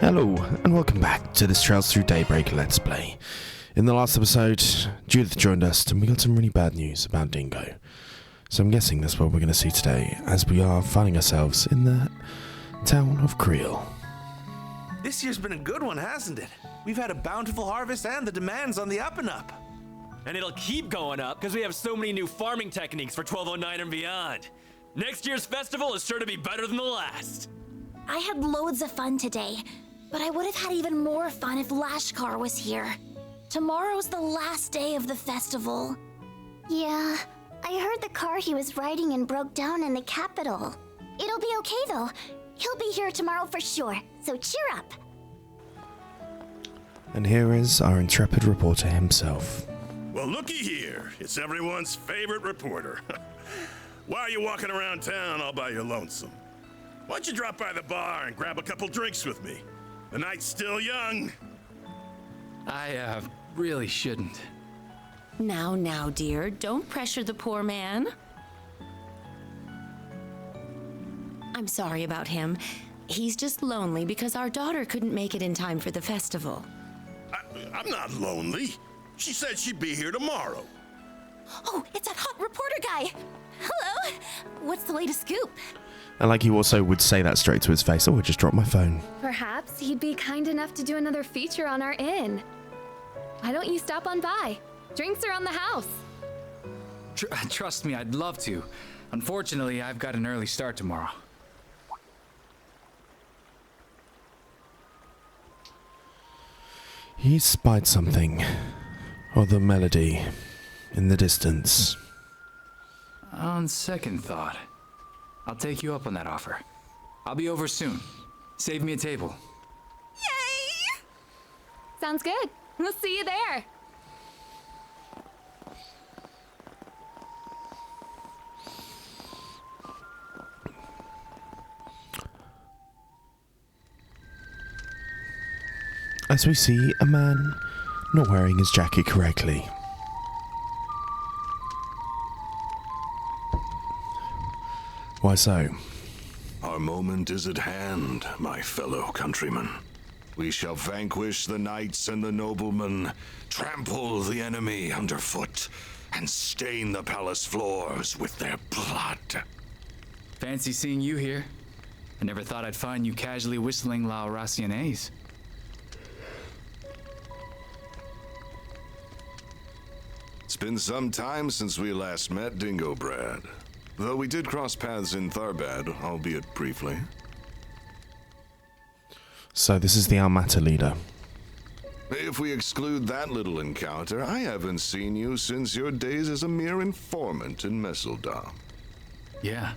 Hello, and welcome back to this Trails Through Daybreak Let's Play. In the last episode, Judith joined us, and we got some really bad news about Dingo. So I'm guessing that's what we're going to see today, as we are finding ourselves in the town of Creel. This year's been a good one, hasn't it? We've had a bountiful harvest and the demand's on the up and up. And it'll keep going up because we have so many new farming techniques for 1209 and beyond. Next year's festival is sure to be better than the last. I had loads of fun today, but I would have had even more fun if Lashkar was here. Tomorrow's the last day of the festival. Yeah, I heard the car he was riding in broke down in the capital. It'll be okay though. He'll be here tomorrow for sure, so cheer up. And here is our intrepid reporter himself. Well, looky here. It's everyone's favorite reporter. Why are you walking around town all by your lonesome? Why don't you drop by the bar and grab a couple drinks with me? The night's still young. I really shouldn't. Now, dear, don't pressure the poor man. I'm sorry about him. He's just lonely because our daughter couldn't make it in time for the festival. I'm not lonely. She said she'd be here tomorrow. Oh, it's that hot reporter guy. Hello. What's the latest scoop? And like he also would say that straight to his face. Oh, I just dropped my phone. Perhaps he'd be kind enough to do another feature on our inn. Why don't you stop on by? Drinks around the house. Trust me, I'd love to. Unfortunately, I've got an early start tomorrow. He spied something, or the melody, in the distance. On second thought, I'll take you up on that offer. I'll be over soon. Save me a table. Yay! Sounds good. We'll see you there. As we see a man not wearing his jacket correctly. Why so? Our moment is at hand, my fellow countrymen. We shall vanquish the knights and the noblemen, trample the enemy underfoot, and stain the palace floors with their blood. Fancy seeing you here. I never thought I'd find you casually whistling La Raciones. It's been some time since we last met, Dingo Brad. Though we did cross paths in Tharbad, albeit briefly. So this is the Almata leader. If we exclude that little encounter, I haven't seen you since your days as a mere informant in Messeldam. Yeah,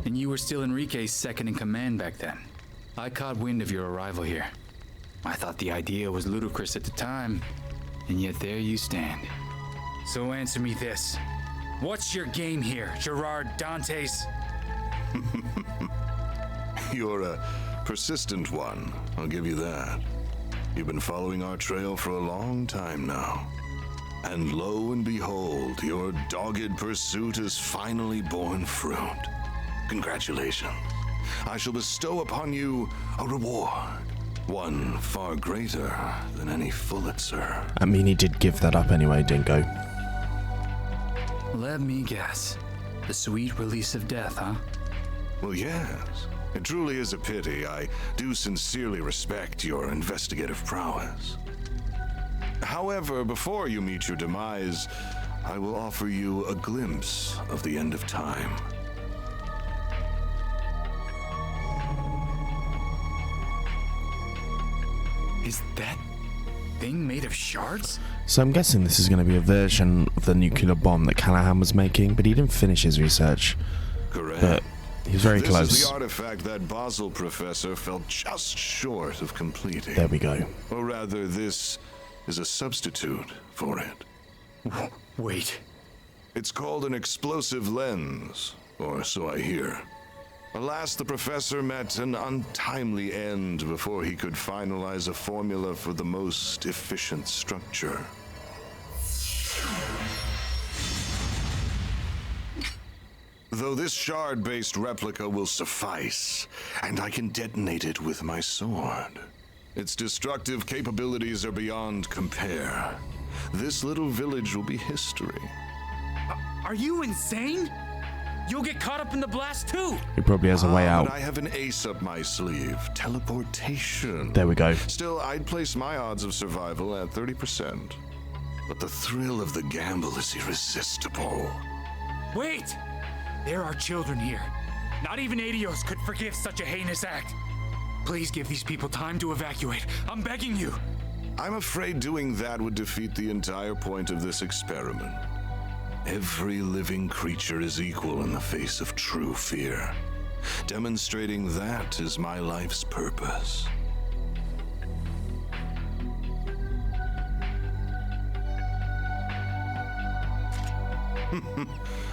and you were still Enrique's second in command back then. I caught wind of your arrival here. I thought the idea was ludicrous at the time, and yet there you stand. So answer me this. What's your game here, Gerard Dantes? You're a persistent one, I'll give you that. You've been following our trail for a long time now. And lo and behold, your dogged pursuit has finally borne fruit. Congratulations. I shall bestow upon you a reward. One far greater than any Pulitzer. I mean, he did give that up anyway, Dingo. Let me guess. The sweet release of death, huh? Well, yes. It truly is a pity. I do sincerely respect your investigative prowess. However, before you meet your demise, I will offer you a glimpse of the end of time. Is that thing made of shards? So I'm guessing this is going to be a version of the nuclear bomb that Callahan was making, but he didn't finish his research. Correct. But he's very close. This is the artifact that Basel professor fell just short of completing. There we go. Or rather, this is a substitute for it. Wait. It's called an explosive lens, or so I hear. Alas, the professor met an untimely end before he could finalize a formula for the most efficient structure. Though this shard-based replica will suffice, and I can detonate it with my sword. Its destructive capabilities are beyond compare. This little village will be history. Are you insane? You'll get caught up in the blast too. He probably has a way out. But I have an ace up my sleeve. Teleportation. There we go. Still, I'd place my odds of survival at 30%. But the thrill of the gamble is irresistible. Wait! There are children here. Not even Adios could forgive such a heinous act. Please give these people time to evacuate. I'm begging you. I'm afraid doing that would defeat the entire point of this experiment. Every living creature is equal in the face of true fear. Demonstrating that is my life's purpose.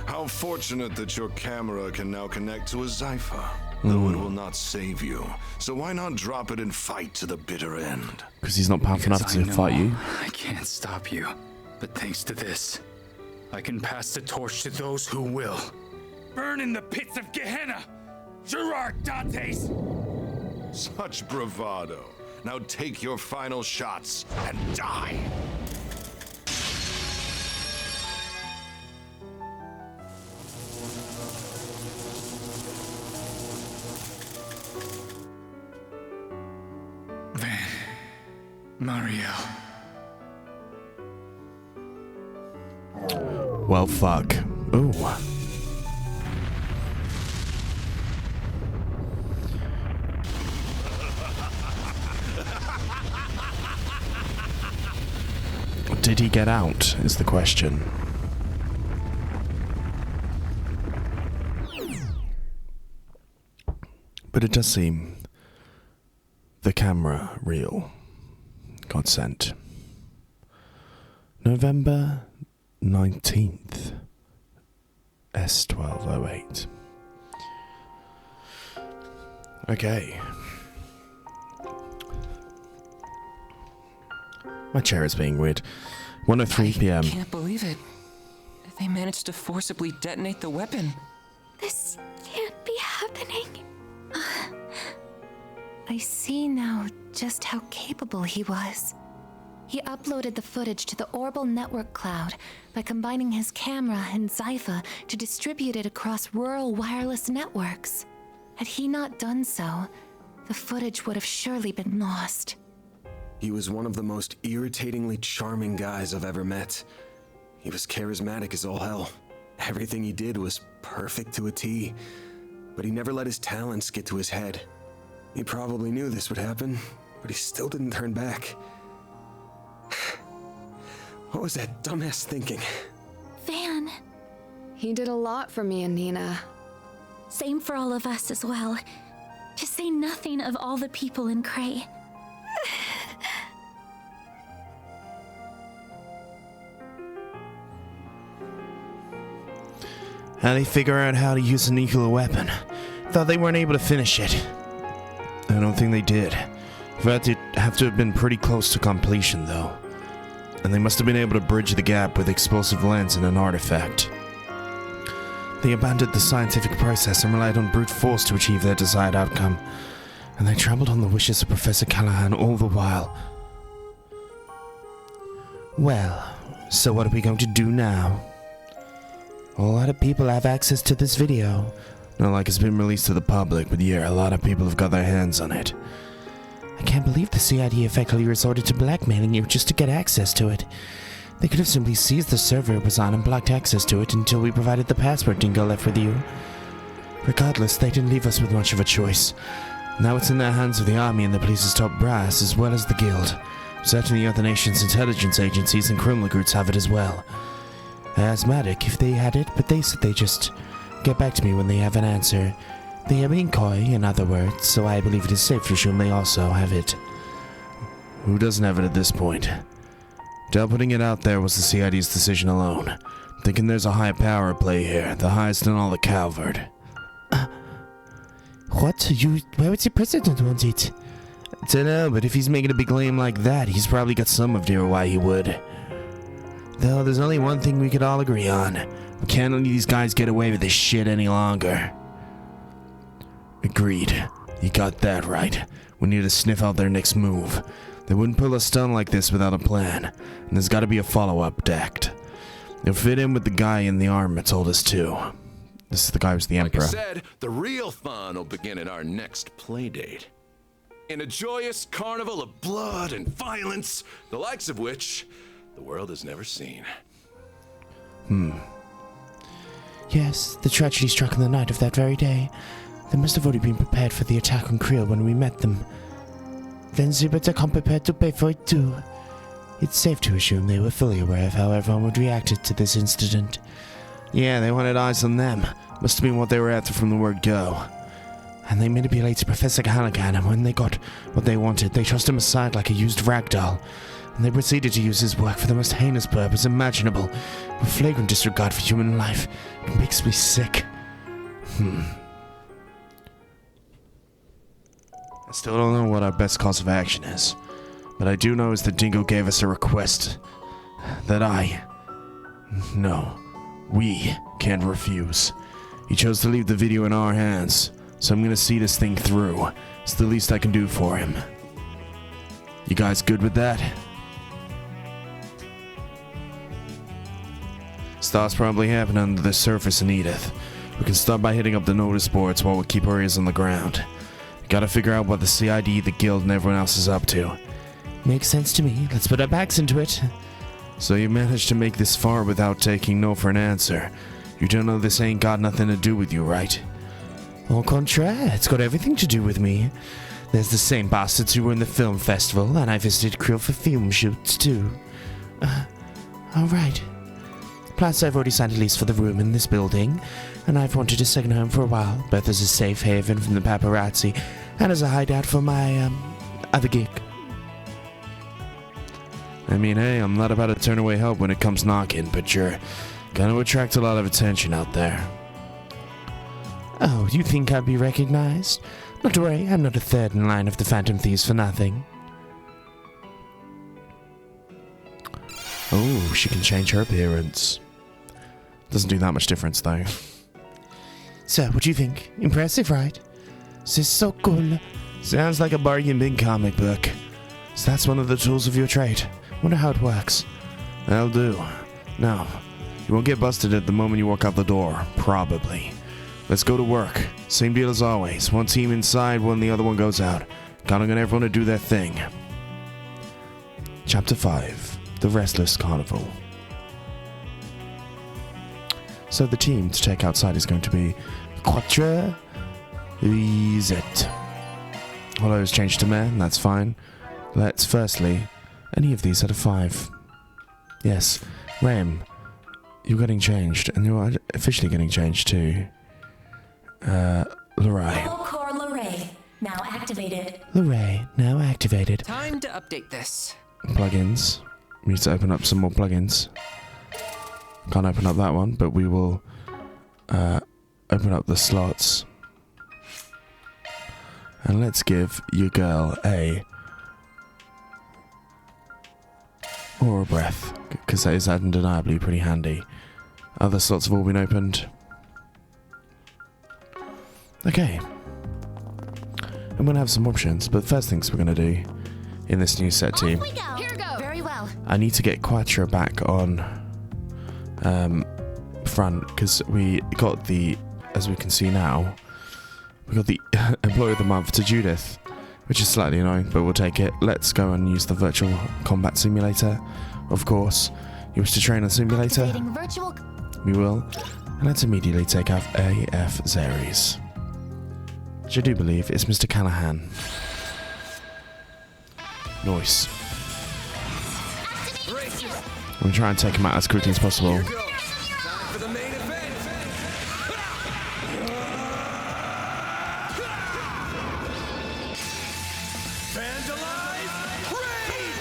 How fortunate that your camera can now connect to a Zypher. Though it will not save you, so why not drop it and fight to the bitter end? Because he's not powerful enough to fight you. I can't stop you, but thanks to this, I can pass the torch to those who will. Burn in the pits of Gehenna! Gerard Dantes! Such bravado. Now take your final shots and die! Mario. Well, fuck. Ooh. Did he get out, is the question. But it does seem the camera reel got sent. November 19th, S1208. Okay. My chair is being weird. 1:03 p.m. I can't believe it. They managed to forcibly detonate the weapon. This can't be happening. I see now just how capable he was. He uploaded the footage to the Orbal network cloud by combining his camera and Zypher to distribute it across rural wireless networks. Had he not done so, the footage would have surely been lost. He was one of the most irritatingly charming guys I've ever met. He was charismatic as all hell. Everything he did was perfect to a T, but he never let his talents get to his head. He probably knew this would happen, but he still didn't turn back. What was that dumbass thinking? Van. He did a lot for me and Nina. Same for all of us as well. To say nothing of all the people in Cray. How'd they figure out how to use a nuclear weapon? Thought they weren't able to finish it. I don't think they did. In fact, it'd have to have been pretty close to completion, though. And they must have been able to bridge the gap with explosive lens and an artifact. They abandoned the scientific process and relied on brute force to achieve their desired outcome. And they trampled on the wishes of Professor Callahan all the while. Well, so what are we going to do now? A lot of people have access to this video. Not like it's been released to the public, but yeah, a lot of people have got their hands on it. I can't believe the CID effectively resorted to blackmailing you just to get access to it. They could have simply seized the server it was on and blocked access to it until we provided the password Dingo left with you. Regardless, they didn't leave us with much of a choice. Now it's in the hands of the army and the police's top brass, as well as the guild. Certainly other nations' intelligence agencies and criminal groups have it as well. I asked Matic if they had it, but they said they just get back to me when they have an answer. They are being coy, in other words, so I believe it is safe to assume they also have it. Who doesn't have it at this point? Doubt putting it out there was the CID's decision alone. Thinking there's a high power at play here, the highest in all the Calvard. What? Why would the president want it? Dunno, but if he's making a big claim like that, he's probably got some idea why he would. Though there's only one thing we could all agree on. We can't let these guys get away with this shit any longer. Agreed. You got that right. We need to sniff out their next move. They wouldn't pull a stunt like this without a plan, and there's gotta be a follow-up act. It'll fit in with the guy in the armor told us to. This is the guy who's the Emperor. Like I said, the real fun will begin at our next playdate. In a joyous carnival of blood and violence, the likes of which the world has never seen. Yes, the tragedy struck on the night of that very day. They must have already been prepared for the attack on Creel when we met them. Then they better come prepared to pay for it too. It's safe to assume they were fully aware of how everyone would react to this incident. Yeah, they wanted eyes on them. Must have been what they were after from the word go. And they manipulated Professor Callaghan, and when they got what they wanted, they tossed him aside like a used ragdoll. And they proceeded to use his work for the most heinous purpose imaginable, with flagrant disregard for human life. It makes me sick. I still don't know what our best course of action is, but I do know is that Dingo gave us a request that we can't refuse. He chose to leave the video in our hands, so I'm gonna see this thing through. It's the least I can do for him. You guys good with that? Stuff's probably happening under the surface in Edith. We can start by hitting up the notice boards while we keep our ears on the ground. Gotta figure out what the CID, the guild, and everyone else is up to. Makes sense to me. Let's put our backs into it. So you managed to make this far without taking no for an answer. You don't know this ain't got nothing to do with you, right? Au contraire, it's got everything to do with me. There's the same bastards who were in the film festival, and I visited Creel for film shoots too. Alright. Plus, I've already signed a lease for the room in this building, and I've wanted a second home for a while, both as a safe haven from the paparazzi and as a hideout for my, other gig. I mean, hey, I'm not about to turn away help when it comes knocking, but you're gonna attract a lot of attention out there. Oh, you think I'd be recognized? Not to worry, I'm not a third in line of the Phantom Thieves for nothing. Oh, she can change her appearance. Doesn't do that much difference, though. So, what do you think? Impressive, right? This is so cool. Sounds like a bargain bin comic book. So that's one of the tools of your trade. Wonder how it works. That'll do. Now, you won't get busted at the moment you walk out the door. Probably. Let's go to work. Same deal as always. One team inside, when the other one goes out. Counting on everyone to do their thing. Chapter 5. The Restless Carnival. So the team to take outside is going to be Quatre Zet. Hollow is changed to man, that's fine. Let's firstly, any of these out of 5. Yes, Ram, you're getting changed, and you're officially getting changed to Lorray. Core Lorray, now activated. Lorray, now activated. Time to update this. Plugins. We need to open up some more plugins. Can't open up that one, but we will open up the slots. And let's give your girl a Aura Breath, because that is undeniably pretty handy. Other slots have all been opened. Okay. I'm going to have some options, but first things we're going to do in this new set team. Here go. Very well. I need to get Quattro back on front, because we got the, as we can see now, we got the Employee of the Month to Judith, which is slightly annoying, but we'll take it. Let's go and use the Virtual Combat Simulator, of course. You wish to train on Simulator? Virtual... We will. And let's immediately take off AF Zeres, which I do believe is Mr. Callahan. Nice. I'm going to try and take him out as quickly as possible.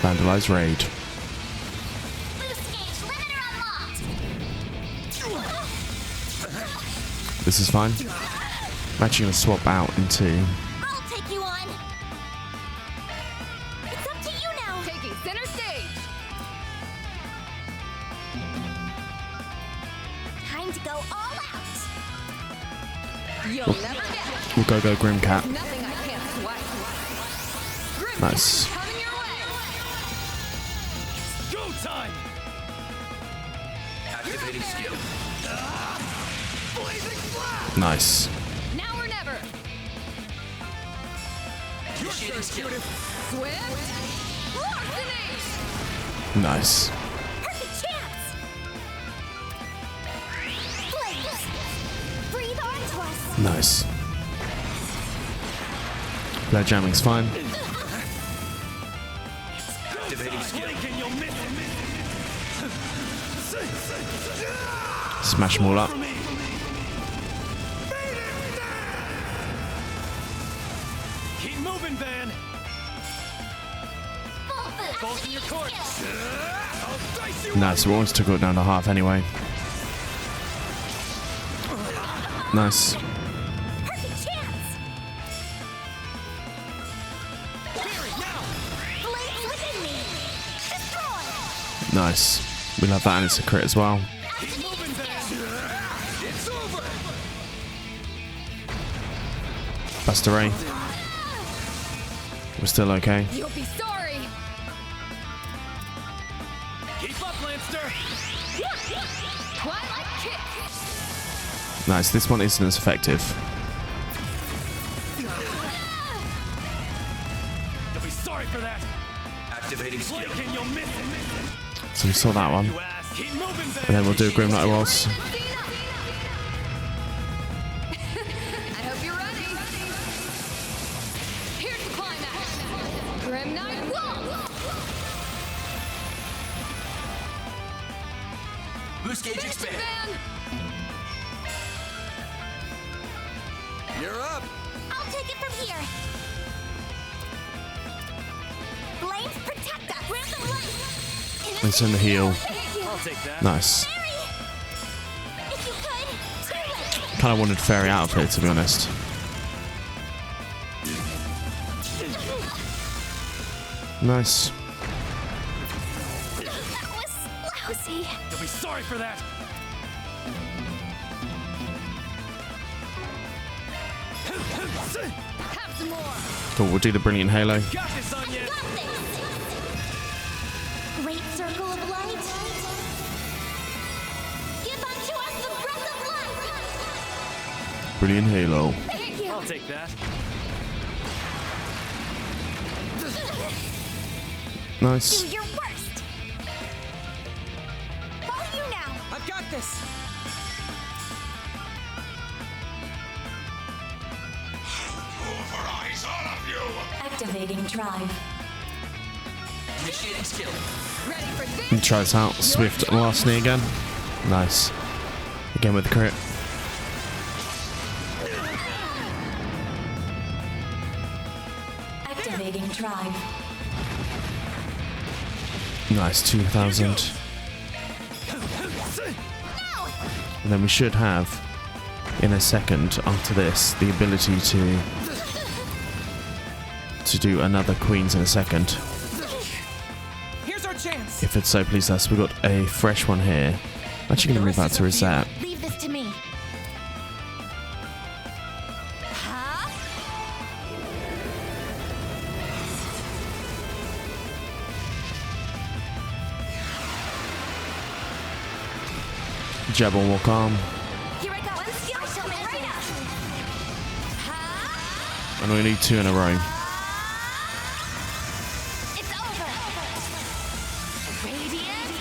Vandalize Raid. This is fine. I'm actually going to swap out into... I'll take you on. It's up to you now. Taking center stage. Time to go all out. You'll never get. We'll go Grimcat. Nothing I can't swipe. Nice. Go time! Activating skill. Blazing blast! Nice. Now or never. Initiating skill. Swift. Larcenate. Nice. Perfect chance! Blaze! Breathe onto us! Nice. Blade jamming's fine. Activating skill. Smash them all up. Keep moving, Van. Both in your court. Nice, we almost took it down to half anyway. Nice. Perfect chance! Blaze within me! Destroy! Nice. We love that, and it's a crit as well. Keep moving, Van. It's over. Buster Ray. We're still okay. You'll be sorry. Keep up, Lancer. Twilight kick. Nice, this one isn't as effective. You'll be sorry for that. Activating skill. Blink and you'll miss it. So we saw that one. You ass. Keep moving, Van. And then we'll do a Grim Knight Waltz. I hope you're ready. Here's the climax. Grim Knight Waltz. Boost gauge Finish it, expand. Van. You're up. I'll take it from here! Flames protect us! Grant them light! It's in the heel. I'll take that. Nice. If you could, too late! Kind of wanted Fairy out of it, to be honest. Nice. That was lousy. You'll be sorry for that. Have some more. Cool, we'll do the Brilliant Halo. Got this on you. Got this! Great circle of light! Give unto us the breath of life! Brilliant Halo. Thank you. I'll take that. Nice. Do your worst! All you now! I've got this. Pulverize all of you! Activating drive. Initiating skill. Ready for this? And try this out. Swift Larceny again. Nice. Again with the crit. Activating drive. Nice, 2,000. And then we should have, in a second after this, the ability to do another Queens in a second. Here's our chance. If it's so pleased us. We've got a fresh one here. I'm actually going to move that to reset. Leave this to me. Huh? Jab on walk arm. Here I go. One skill shall make right up. Huh? And we need 2 in a row. It's over. Radiant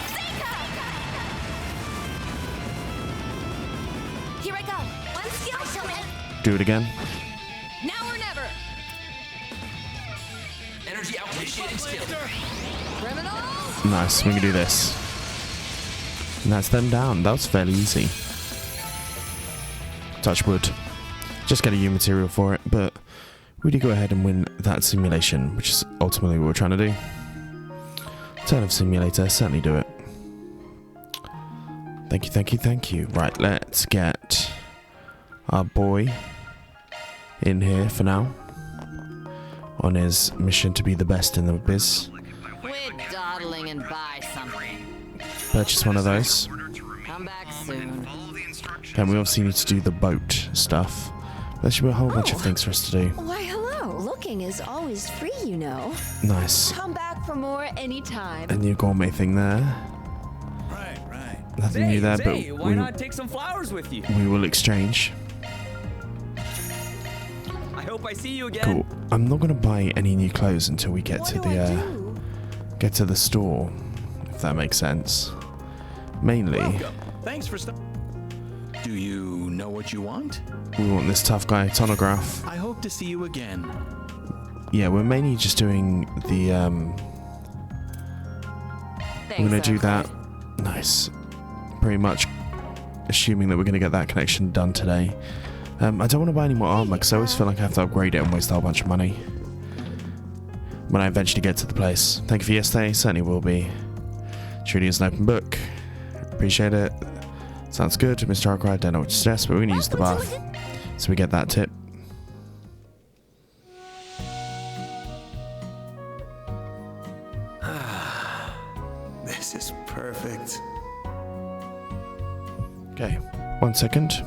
Seeker. Here I go. One skill shall make. Do it again. Now or never. Energy out. Initiating skill. Criminal. Nice, we can do this. And that's them down. That was fairly easy. Touch wood. Just get a U material for it, but we did go ahead and win that simulation, which is ultimately what we're trying to do. Turn of Simulator, certainly do it. Thank you, thank you, thank you. Right, let's get our boy in here for now. On his mission to be the best in the biz. Quit dawdling and buy something. Purchase one of those. Come back soon. And we obviously need to do the boat stuff. There should be a whole bunch of things for us to do. Why, hello. Look Parking is always free, you know. Nice. Come back for more anytime. A new gourmet thing there. Right. Nothing new there, but why not take some flowers with you? we will exchange. I hope I see you again. Cool. I'm not gonna buy any new clothes until we get to the store, if that makes sense. Mainly, Welcome. Thanks for Do you know what you want? we want this tough guy tonograph. I hope to see you again. Yeah, we're mainly just doing the we're gonna do that. Nice. Pretty much assuming that we're gonna get that connection done today. I don't want to buy any more armor because I always feel like I have to upgrade it and waste a whole bunch of money when I eventually get to the place. Thank you for yesterday. Certainly will be. Truly is an open book. Appreciate it. Sounds good. Mr. Arkhide, don't know what to suggest, but we're going to use the bath. So we get that tip. This is perfect. Okay, 1 second.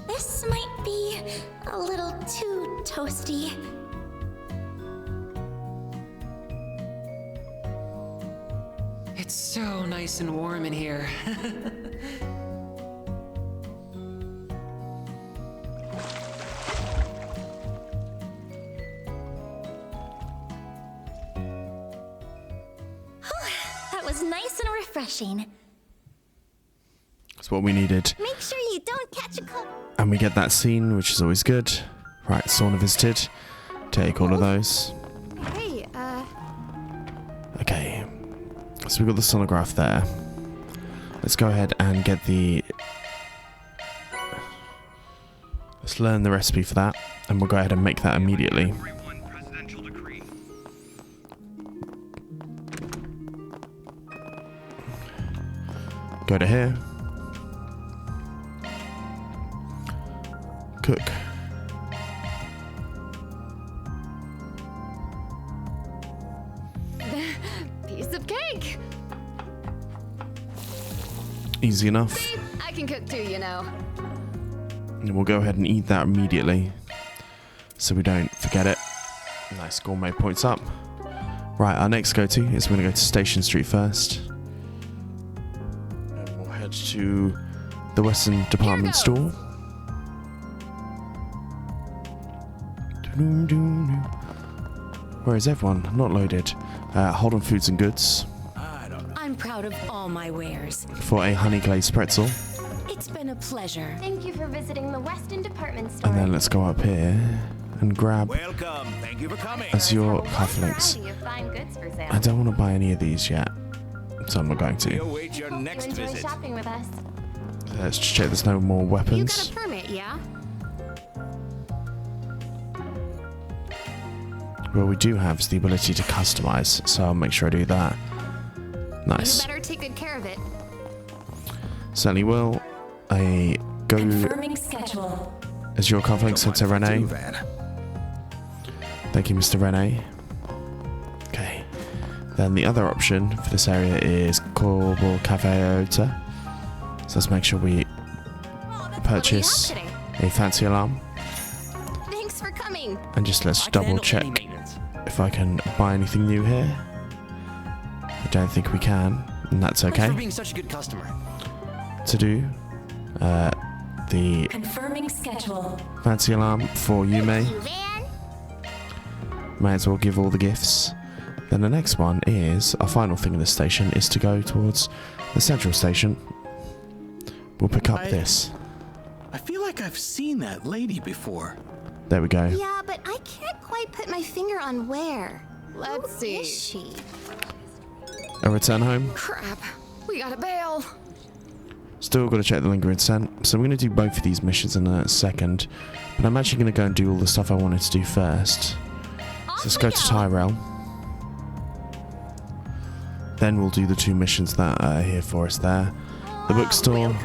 This might be a little too toasty. It's so nice and warm in here. That was nice and refreshing. That's what we needed. Make sure you don't catch a cold. And we get that scene, which is always good. Right, sauna visited. Take all of those. Hey, Okay. So we've got the sonograph there. Let's go ahead and get the... Let's learn the recipe for that. And we'll go ahead and make that immediately. Go to here. Cook. Piece of cake. Easy enough. See, I can cook too, you know. And we'll go ahead and eat that immediately, so we don't forget it. Nice gourmet points up. Right, our next go-to is we're going to go to Station Street first. And we'll head to the Western Department Store. Where is everyone? Not loaded. Hold on foods and goods. I'm proud of all my wares. For a honey glazed pretzel. It's been a pleasure. Thank you for visiting the Western Department Store. And then let's go up here and grab Welcome. Thank you for coming. Azure cufflinks. Your fine goods for sale. I don't want to buy any of these yet, so I'm not going to. Await your next Enjoy visit. shopping with us. Let's just check there's no more You weapons. got a permit, yeah? Well, we do have the ability to customize, so I'll make sure I do that. Nice. You better take good care of it. Certainly will. I go Confirming schedule. as your cufflinks head to Renee. Thank you, Mr. Renee. Okay. Then the other option for this area is Corbel Cafe Iota. So let's make sure we purchase a fancy alarm. Thanks for coming. And just let's double check if I can buy anything new here. I don't think we can, and that's Thanks okay. for being such a good customer. To do the Confirming schedule. fancy alarm for you, May. May as well give all the gifts. Then the next one is, our final thing in the station is to go towards the central station. We'll pick up this. I feel like I've seen that lady before. There we go. Yeah, but I can't quite put my finger on where. Let's see. Is she? A return home. Crap. We gotta bail. Still got to check the lingering scent. So I'm going to do both of these missions in a second. But I'm actually going to go and do all the stuff I wanted to do first. So let's go to Tyrell. Then we'll do the 2 missions that are here for us there. The bookstore,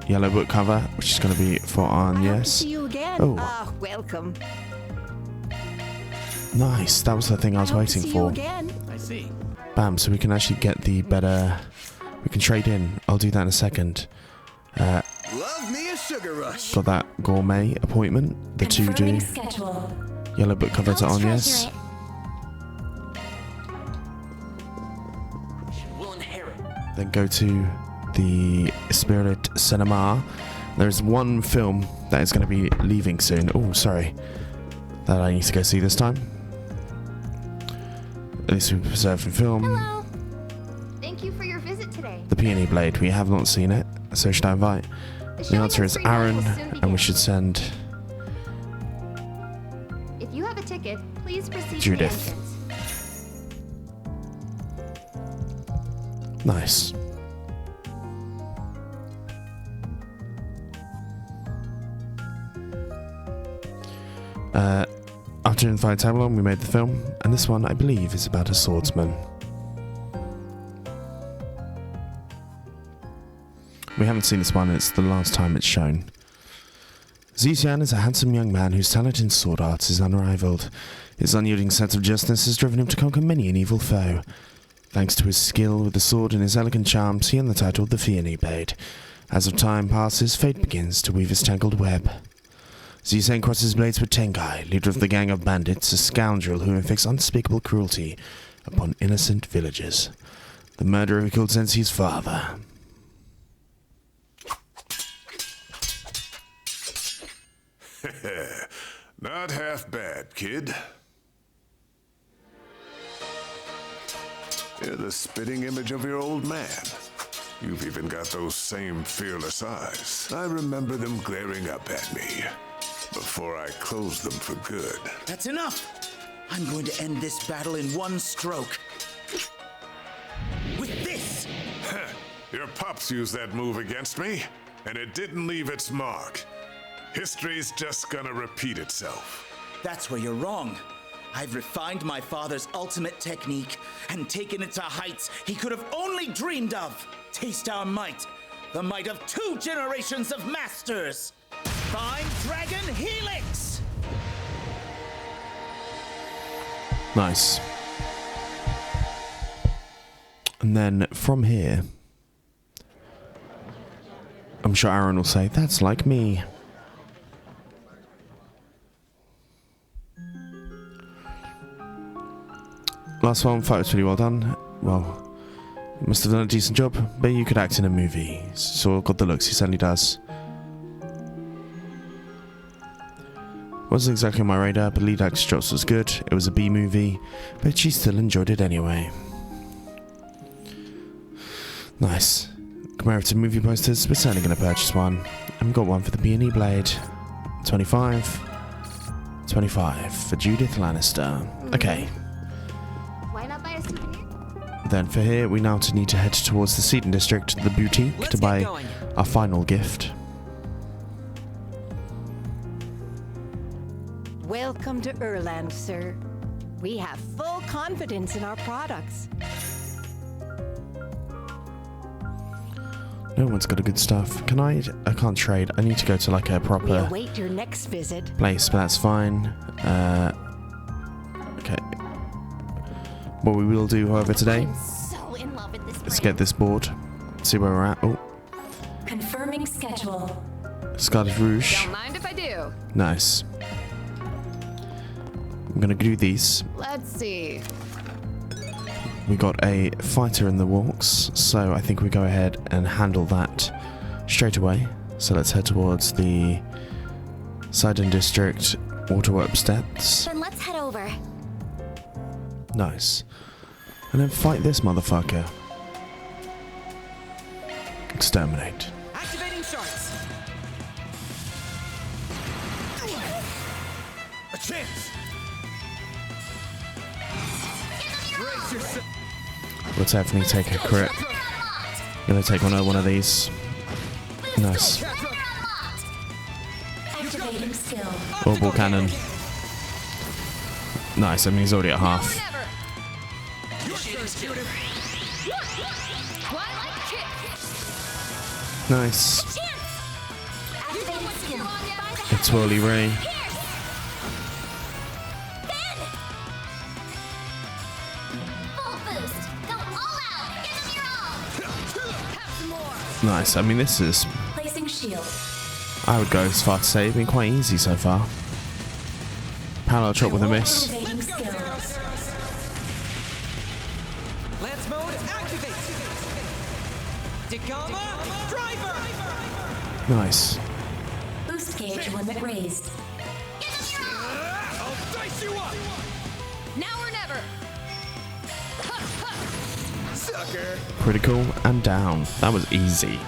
yellow book cover, which is going to be for Agnes. See you again. Oh, Welcome. nice. That was the thing I was waiting See for. you again. I see. Bam, so we can actually get the better... We can trade in. I'll do that in a second. Love me a sugar rush. got that gourmet appointment. The two do. Yellow book covers are on, yes. Then go to the Spirit Cinema. There's one film that is going to be leaving soon. Oh, sorry. That I need to go see this time. At least we preserve in film. Hello. Thank you for your visit today. The Peony Blade. We have not seen it, so should I invite? The answer is Aaron, and we should send If you have a ticket, please proceed Judith. to the entrance. Nice. After Infinite Tableau, we made the film, and this one, I believe, is about a swordsman. We haven't seen this one, it's the last time it's shown. Zixian is a handsome young man whose talent in sword arts is unrivaled. His unyielding sense of justice has driven him to conquer many an evil foe. Thanks to his skill with the sword and his elegant charms, he earned the title the Peony Blade. As of time passes, fate begins to weave his tangled web. Zixian crosses blades with Tengai, leader of the gang of bandits, a scoundrel who inflicts unspeakable cruelty upon innocent villagers. The murderer who killed Zenzi's father. Not half bad, kid. You're the spitting image of your old man. You've even got those same fearless eyes. I remember them glaring up at me before I closed them for good. That's enough! I'm going to end this battle in one stroke. With this! Your pops used that move against me, and it didn't leave its mark. History's just gonna repeat itself. That's where you're wrong. I've refined my father's ultimate technique and taken it to heights he could have only dreamed of. Taste our might, the might of 2 generations of masters. Find Dragon Helix! Nice. And then from here, I'm sure Aaron will say, that's like me. Last one, fight was pretty well done. Well, must have done a decent job, but you could act in a movie. So got the looks, he certainly does. Wasn't exactly on my radar, but lead actor jobs was good. It was a B movie, but she still enjoyed it anyway. Nice. Commemorative movie posters, we're certainly going to purchase one. And we got one for the Peony Blade. 25. 25 for Judith Lannister. Okay. Why not buy a souvenir? Then for here, we now need to head towards the Seaton District, the boutique, to buy our final gift. Welcome to Erland, sir. We have full confidence in our products. No one's got a good stuff. Can I can't trade. I need to go to like a We proper await your next visit. place, but that's fine. Okay. What we will do, however, today is get this board. See where we're at. Oh, Confirming schedule. Scarlet Rouge. Don't mind if I do. Nice. I'm gonna do these. Let's see. We got a fighter in the walks, so I think we go ahead and handle that straight away. So let's head towards the Sidon District Waterworks steps. Then let's head over. Nice. And then fight this motherfucker. Exterminate. Activating sharks! A chance! Brace yourself! We'll definitely take a crit. Gonna take one of these. Nice. Activating skill. Ball cannon. Nice, I mean he's already at half. Nice. A twirly ray. Nice, I mean this is Placing shield. I would go as far to say it's been quite easy so far. Parallel chop with a miss. Lance mode activate. Degama driver. Nice. Boost gauge limit raised. I'll dice you up. Now or never. Sucker. Critical and down. That was easy.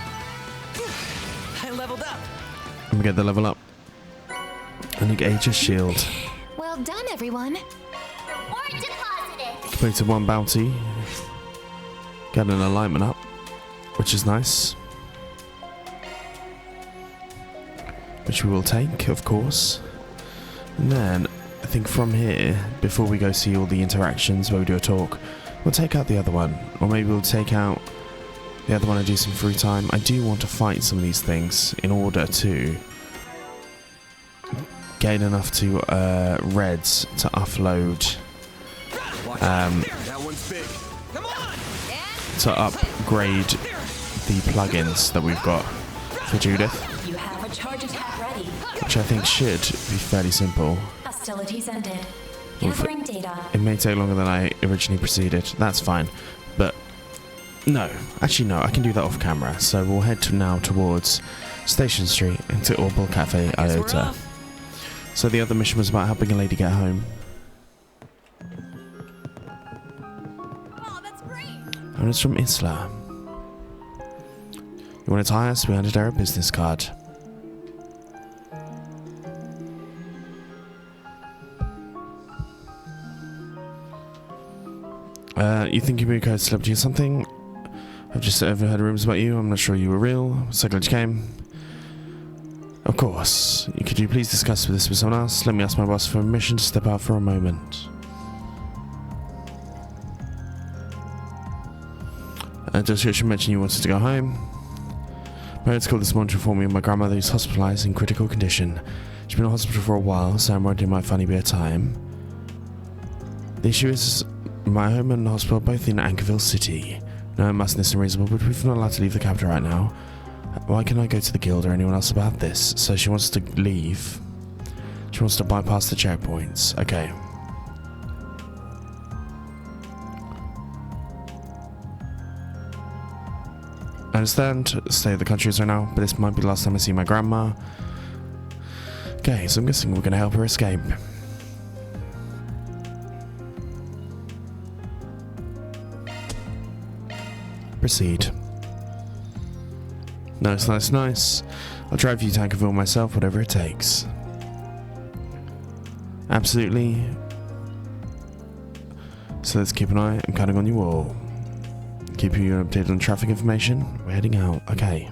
I leveled up. Let me get the level up. And engage a shield. Well done, everyone. Reward deposited. Completed one bounty. Got an alignment up, which is nice. Which we will take, of course. And then, I think from here, before we go see all the interactions where we do a talk, we'll take out the other one. Or maybe we'll take out the other one and do some free time. I do want to fight some of these things in order to gain enough to reds to offload That one's big. to upgrade the plugins that we've got for Judith, You have a charge attack ready. which I think should be fairly simple. Hostilities ended. Well, Gathering data. It may take longer than I originally proceeded. That's fine, but no, actually no, I can do that off camera. So we'll head now towards Station Street into Orbital Cafe Iota. So the other mission was about helping a lady get home. Oh, that's great. And it's from Isla. You want to tie us? We handed her a business card. You think you'd be a celebrity or something? I've just overheard rumors about you. I'm not sure you were real. So glad you came. Of course. Could you please discuss this with someone else? Let me ask my boss for permission to step out for a moment. Just you should mention you wanted to go home. My parents called this morning to inform me of my grandmother who's hospitalized in critical condition. She's been in hospital for a while, so I'm worried it might finally be a time. The issue is my home and hospital both in Ankerville City. No, it mustn't be unreasonable, but we're not allowed to leave the capital right now. Why can't I go to the guild or anyone else about this? So she wants to leave. She wants to bypass the checkpoints. Okay. I understand. Stay at the countries right now, but this might be the last time I see my grandma. Okay, so I'm guessing we're going to help her escape. Proceed. Nice, nice, nice. I'll drive you to Ankerville myself, whatever it takes. Absolutely. So let's keep an eye. I'm counting on you all. Keep you updated on traffic information. We're heading out. Okay.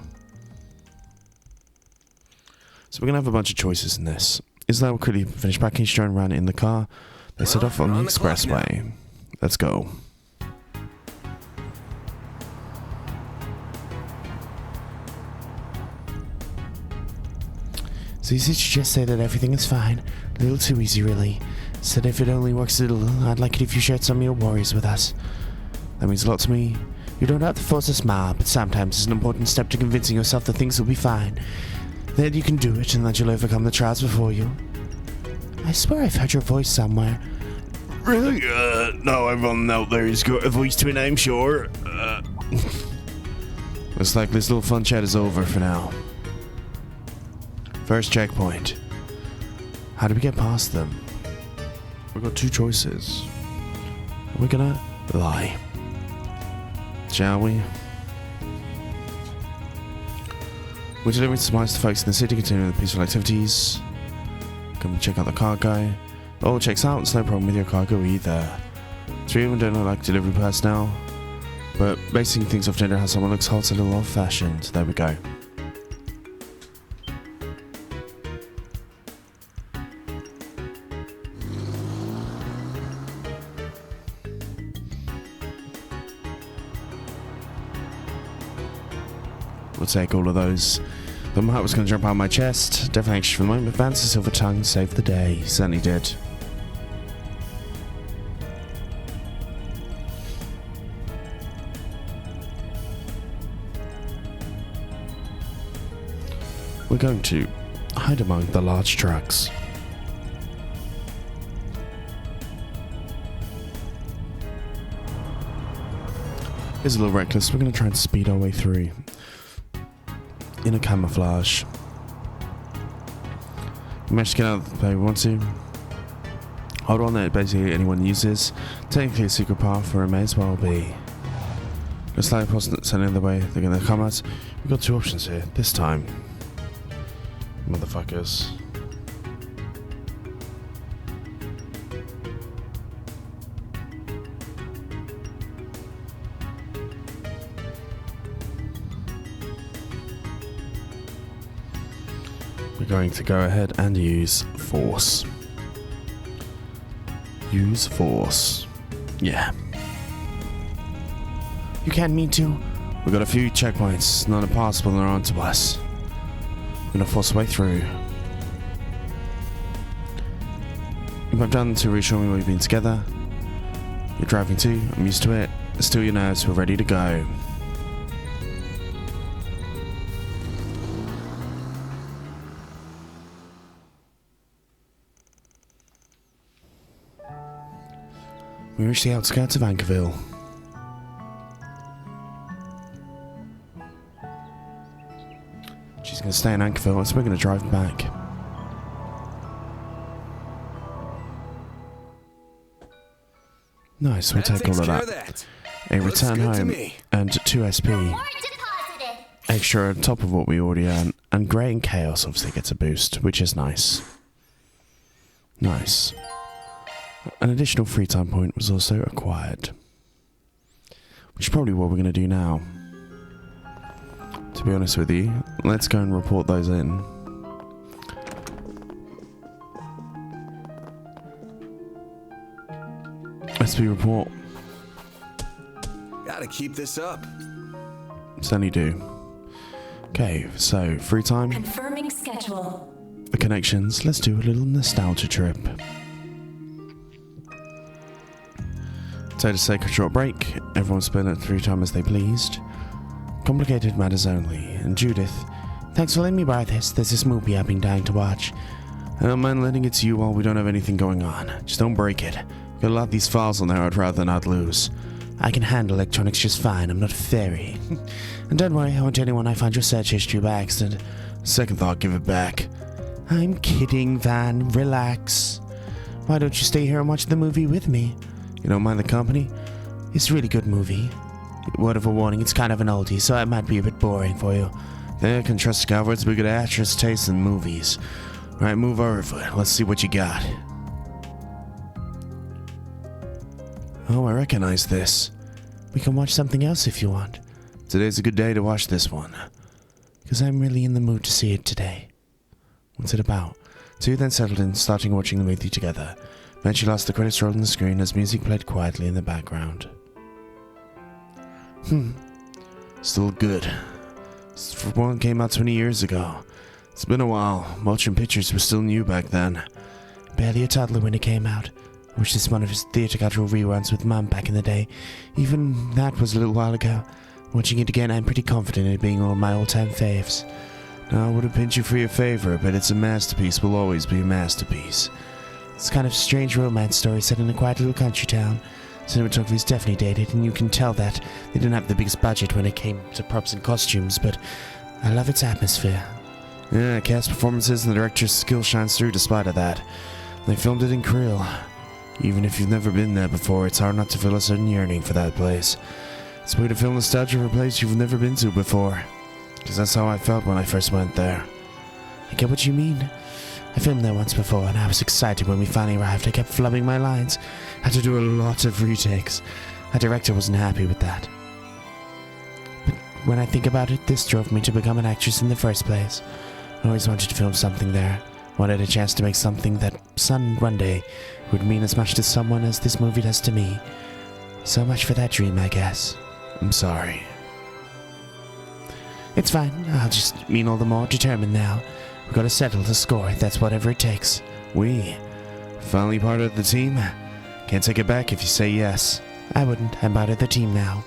So we're going to have a bunch of choices in this. Isla will quickly finish packing, showing around in the car. They set off on the expressway. Let's go. So you just say that everything is fine. A little too easy, really. Said if it only works a little, I'd like it if you shared some of your worries with us. That means a lot to me. You don't have to force a smile, but sometimes it's an important step to convincing yourself that things will be fine. That you can do it and that you'll overcome the trials before you. I swear I've heard your voice somewhere. Really? No, everyone out there has got a voice to it, I'm sure. Looks like this little fun chat is over for now. First checkpoint. How do we get past them? We've got two choices. Are we gonna lie? Shall we? We're delivering supplies to folks in the city, continuing with peaceful activities. Come check out the cargo. All checks out, there's no problem with your cargo either. Three of them don't look like delivery personnel, but basing things off gender, how someone looks hot, a little old-fashioned. There we go. We'll take all of those. The heart was going to jump out of my chest. Definitely anxious for the moment, but Vance's silver tongue saved the day. He certainly did. We're we're going to hide among the large trucks. It's a little reckless. We're going to try and speed our way through in a camouflage. You managed to get out of the play we want to. Hold on there, basically anyone uses. Technically a secret path, or it may as well be. Looks like the sending the way they're going to come at. We've got two options here. This time, motherfuckers. We're going to go ahead and use force. Use force. Yeah. You can't mean to. We've got a few checkpoints. Not impossible, they're on to us. We're gonna force our way through. If I've done to reassure me we've been together. You're driving too, I'm used to it. Still your nerves, we're ready to go. We reach the outskirts of Anchorville. She's going to stay in Anchorville, so we're going to drive back. Nice, we'll take all of that. A return home and 2 SP. Extra on top of what we already earn. And Grey and Chaos obviously gets a boost, which is nice. Nice. An additional free time point was also acquired. Which is probably what we're going to do now. To be honest with you, let's go and report those in. SP report. Gotta keep this up. Certainly do. Okay, so free time. Confirming schedule. The connections. Let's do a little nostalgia trip. So to take a short break, everyone spend it through time as they pleased. Complicated matters only. And Judith, thanks for letting me buy this. There's this movie I've been dying to watch. I don't mind letting it to you while we don't have anything going on. Just don't break it. Got a lot of these files on there I'd rather not lose. I can handle electronics just fine. I'm not a fairy. And don't worry, I won't tell anyone I find your search history by accident. Second thought, give it back. I'm kidding, Van. Relax. Why don't you stay here and watch the movie with me? You don't mind the company? It's a really good movie. Word of a warning, it's kind of an oldie, so it might be a bit boring for you. There, can trust Calvard's big actress taste in movies. Alright, move over. Let's see what you got. Oh, I recognize this. We can watch something else if you want. Today's a good day to watch this one. Because I'm really in the mood to see it today. What's it about? Two then settled in, starting watching the movie together. Then she lost the credits rolled on the screen as music played quietly in the background. Still good. For one came out 20 years ago. It's been a while. Motion pictures were still new back then. Barely a toddler when it came out. I wish this one of his theatrical reruns with Mum back in the day. Even that was a little while ago. Watching it again, I'm pretty confident in it being one of my all-time faves. Now, I wouldn't pinch you for your favorite, but it's a masterpiece, will always be a masterpiece. It's a kind of strange romance story set in a quiet little country town. Cinematography is definitely dated, and you can tell that they didn't have the biggest budget when it came to props and costumes, but I love its atmosphere. Yeah, cast performances and the director's skill shines through despite of that. They filmed it in Krill. Even if you've never been there before, it's hard not to feel a certain yearning for that place. It's a way to feel nostalgia for a place you've never been to before. Because that's how I felt when I first went there. I get what you mean. I filmed there once before, and I was excited when we finally arrived. I kept flubbing my lines. Had to do a lot of retakes. Our director wasn't happy with that. But when I think about it, this drove me to become an actress in the first place. I always wanted to film something there. Wanted a chance to make something that one day would mean as much to someone as this movie does to me. So much for that dream, I guess. I'm sorry. It's fine. I'll just mean all the more determined now. We've got to settle the score. That's whatever it takes. We finally part of the team. Can't take it back if you say yes. I wouldn't. I'm part of the team now.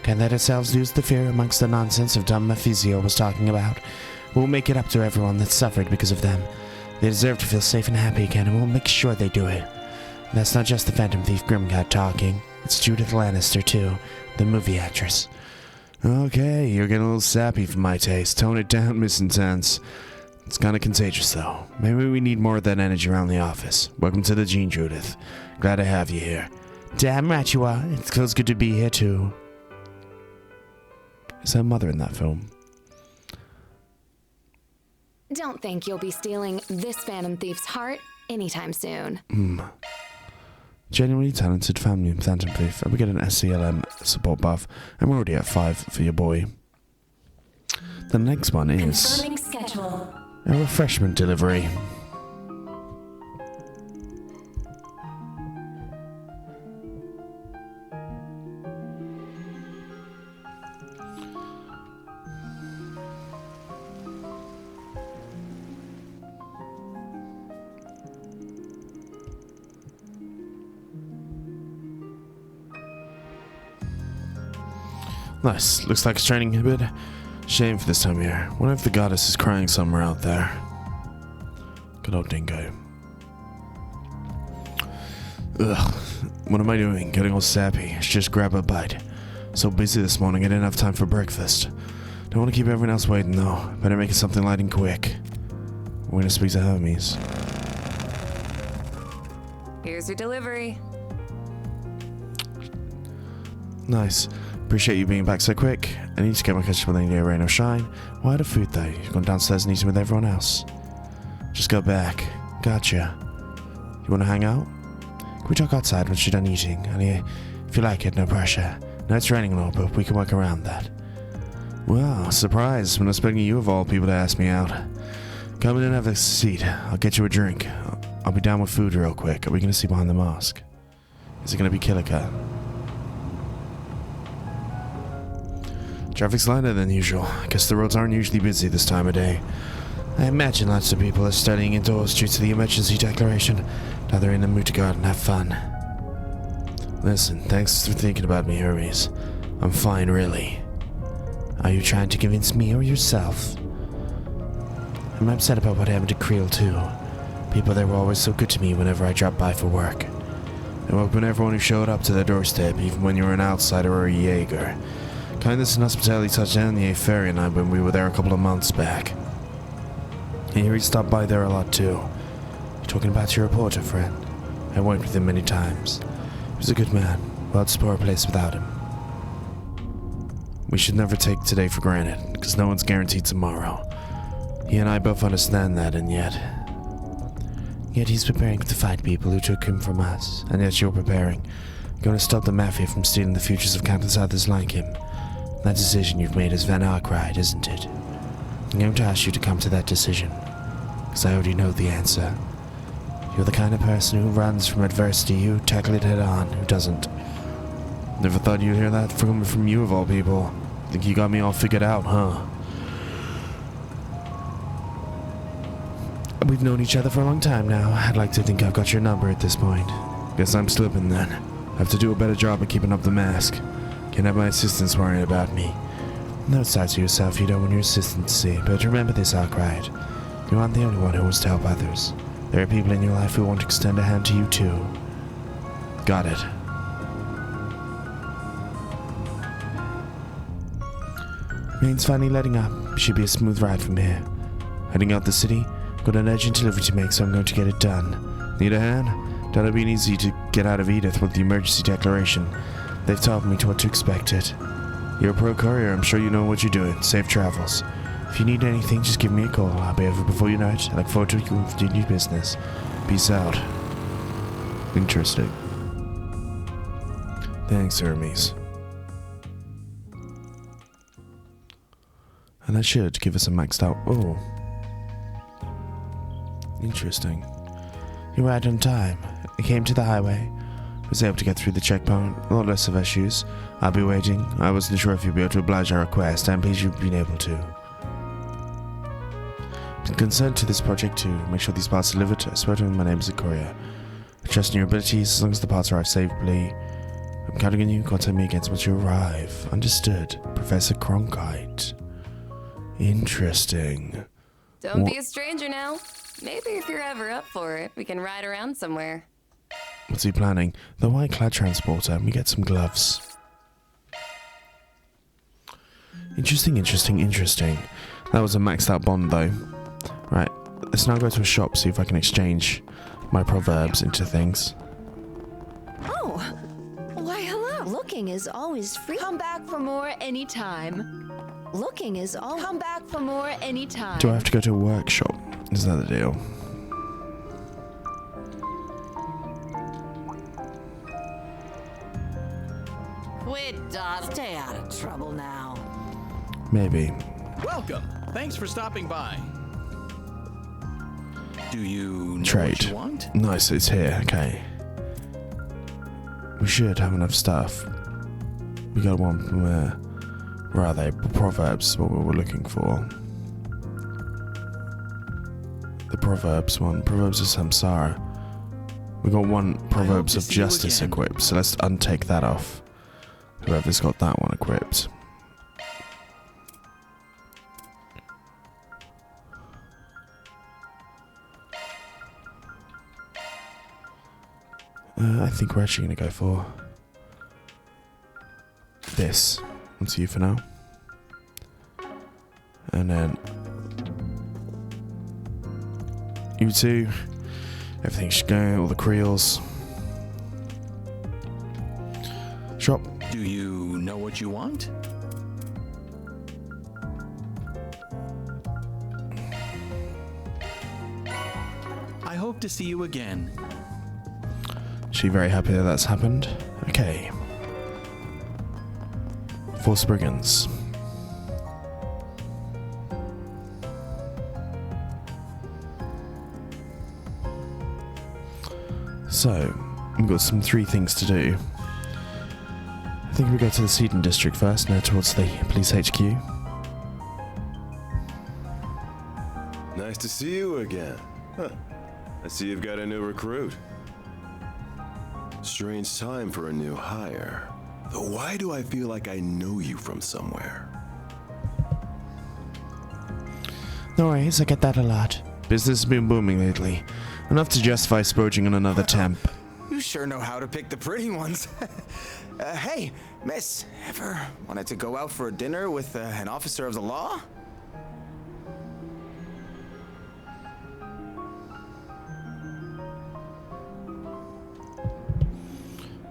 Can't let ourselves lose the fear amongst the nonsense of dumb Maphysio was talking about. We'll make it up to everyone that suffered because of them. They deserve to feel safe and happy again, and we'll make sure they do it. And that's not just the Phantom Thief Grimgod talking. It's Judith Lannister, too, the movie actress. Okay, you're getting a little sappy for my taste. Tone it down, Miss Intense. It's kind of contagious, though. Maybe we need more of that energy around the office. Welcome to the Gene, Judith. Glad to have you here. Damn right you are. It feels good to be here, too. Is her mother in that film? Don't think you'll be stealing this Phantom Thief's heart anytime soon. Genuinely talented family Phantom Thief. And we get an SCLM support buff. And we're already at 5 for your boy. The next one is Confirming schedule. a refreshment delivery. Nice. Looks like it's training a bit. Shame for this time of year. Wonder if the goddess is crying somewhere out there. Good old Dingo. Ugh. What am I doing? Getting all sappy. Should just grab a bite. So busy this morning I didn't have time for breakfast. Don't want to keep everyone else waiting though. Better make it something light and quick. We're gonna speak to Hermes. Here's your delivery. Nice. Appreciate you being back so quick. I need to get my ketchup with any day, rain or shine. Why the food though? You've gone downstairs and eaten with everyone else. Just go back. Gotcha. You wanna hang out? Can we talk outside once you're done eating? And if you like it, no pressure. No, it's raining and all, but we can work around that. Wow, surprise. I'm not expecting you of all people to ask me out. Come in and have a seat. I'll get you a drink. I'll be down with food real quick. Are we gonna see behind the mask? Is it gonna be Killer Cat? Traffic's lighter than usual. I guess the roads aren't usually busy this time of day. I imagine lots of people are studying indoors due to the emergency declaration. Now they're in the mood to go out and have fun. Listen, thanks for thinking about me, Hermes. I'm fine, really. Are you trying to convince me or yourself? I'm upset about what happened to Creel, too. People there were always so good to me whenever I dropped by for work. I welcomed everyone who showed up to their doorstep, even when you were an outsider or a Jaeger. Kindness and hospitality touched down the Aetherian night when we were there a couple of months back. I hear he stopped by there a lot too. You talking about your reporter friend? I worked with him many times. He was a good man. Well, it's a poor place without him. We should never take today for granted, because no one's guaranteed tomorrow. He and I both understand that, and yet he's preparing to fight people who took him from us, and yet you're preparing. You're going to stop the Mafia from stealing the futures of countless others like him. That decision you've made is Van Arkhide, isn't it? I'm going to ask you to come to that decision, because I already know the answer. You're the kind of person who runs from adversity, you tackle it head on, who doesn't. Never thought you'd hear that from you of all people. Think you got me all figured out, huh? We've known each other for a long time now. I'd like to think I've got your number at this point. Guess I'm slipping then. I have to do a better job of keeping up the mask. Can't have my assistants worrying about me. No side to yourself you don't want your assistant to see, but remember this, Arkhide. You aren't the only one who wants to help others. There are people in your life who want to extend a hand to you too. Got it. Rain's finally letting up. Should be a smooth ride from here. Heading out the city. Got an urgent delivery to make, so I'm going to get it done. Need a hand? Doubt it'll be easy to get out of Edith with the emergency declaration. They've taught me what to expect it. You're a pro courier, I'm sure you know what you're doing. Safe travels. If you need anything, just give me a call. I'll be over before you know it. I look forward to your continued business. Peace out. Interesting. Thanks, Hermes. And that should give us a maxed out. Oh. Interesting. You're right on time. I came to the highway. Was able to get through the checkpoint. A lot less of issues. I'll be waiting. I wasn't sure if you'd be able to oblige our request. I'm pleased you've been able to. Been concerned to this project too. Make sure these parts are delivered. I swear to him my name is a courier. I trust in your abilities as long as the parts arrive safely. I'm counting on you. Contact me again once you arrive. Understood. Professor Cronkite. Interesting. Don't be a stranger now. Maybe if you're ever up for it, we can ride around somewhere. What's he planning? The white clad transporter, and we get some gloves. Interesting. That was a maxed out bond though. Right, let's now go to a shop, see if I can exchange my proverbs into things. Oh, why hello. Looking is always free. Come back for more anytime. Looking is all. Come back for more anytime. Do I have to go to a workshop? Is that the deal? Quit, Dot. Stay out of trouble now. Maybe. Welcome. Thanks for stopping by. Do you know Trade. what you want? Nice, it's here. Okay. We should have enough stuff. We got one from where are they? Proverbs is what we were looking for. The Proverbs one. Proverbs of Samsara. We got one Proverbs of Justice equipped, so let's untake that off. Whoever's got that one equipped. I think we're actually going to go for this. That's you for now. And then you two. Everything should go, all the creels. Shop. Do you know what you want? I hope to see you again. She very happy that that's happened. Okay. 4 Spriggans. So, we've got 3 things to do. I think we go to the Seedon district first, now towards the police HQ. Nice to see you again. Huh. I see you've got a new recruit. Strange time for a new hire. Though why do I feel like I know you from somewhere? No worries, I get that a lot. Business has been booming lately. Enough to justify splurging on another temp. You sure know how to pick the pretty ones. Hey, miss, ever wanted to go out for a dinner with an officer of the law?